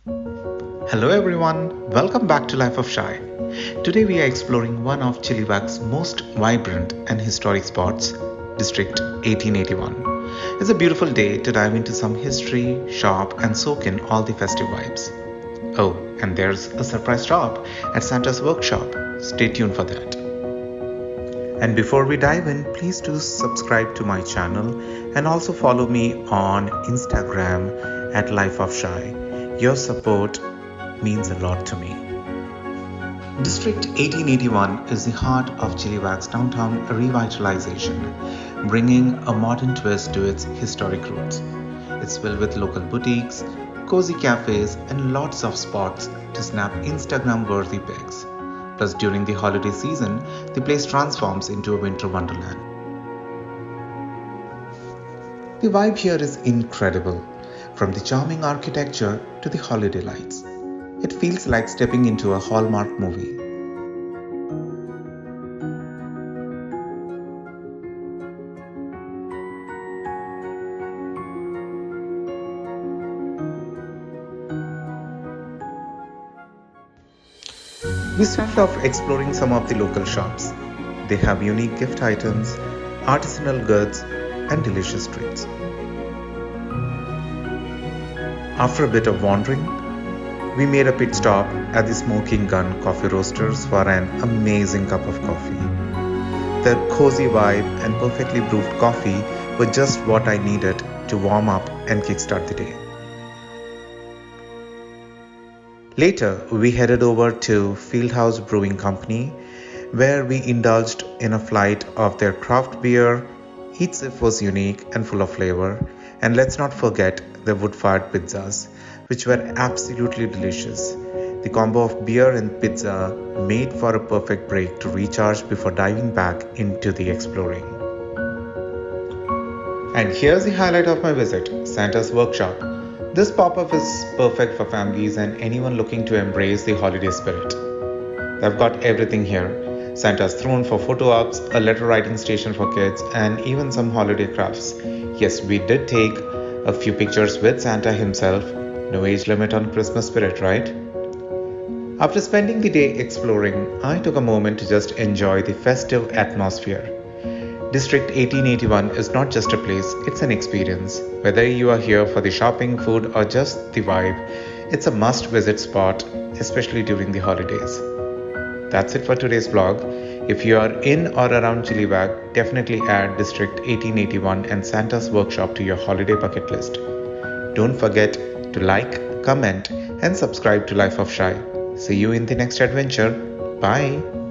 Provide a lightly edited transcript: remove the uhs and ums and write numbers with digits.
Hello everyone, welcome back to Life of Shy. Today we are exploring one of Chilliwack's most vibrant and historic spots, District 1881. It's a beautiful day to dive into some history, shop, and soak in all the festive vibes. Oh, and there's a surprise shop at Santa's workshop. Stay tuned for that. And before we dive in, please do subscribe to my channel and also follow me on Instagram at Life of Shy. Your support means a lot to me. District 1881 is the heart of Chilliwack's downtown revitalization, bringing a modern twist to its historic roots. It's filled with local boutiques, cozy cafes, and lots of spots to snap Instagram-worthy pics. Plus, during the holiday season, the place transforms into a winter wonderland. The vibe here is incredible, from the charming architecture to the holiday lights. It feels like stepping into a Hallmark movie. We started off exploring some of the local shops. They have unique gift items, artisanal goods, and delicious treats. After a bit of wandering, we made a pit stop at the Smoking Gun Coffee Roasters for an amazing cup of coffee. The cozy vibe and perfectly brewed coffee were just what I needed to warm up and kickstart the day. Later, we headed over to FIELDHOUSE Brewing Company, where we indulged in a flight of their craft beer. Each sip was unique and full of flavor, and let's not forget the wood-fired pizzas, which were absolutely delicious. The combo of beer and pizza made for a perfect break to recharge before diving back into the exploring. And here's the highlight of my visit, Santa's workshop. This pop-up is perfect for families and anyone looking to embrace the holiday spirit. They've got everything here. Santa's throne for photo ops, a letter writing station for kids, and even some holiday crafts. Yes, we did take a few pictures with Santa himself. No age limit on Christmas spirit, right? After spending the day exploring, I took a moment to just enjoy the festive atmosphere. District 1881 is not just a place, it's an experience. Whether you are here for the shopping, food, or just the vibe, it's a must-visit spot, especially during the holidays. That's it for today's vlog. If you are in or around Chilliwack, definitely add District 1881 and Santa's Workshop to your holiday bucket list. Don't forget to like, comment, and subscribe to Life of Shy. See you in the next adventure. Bye.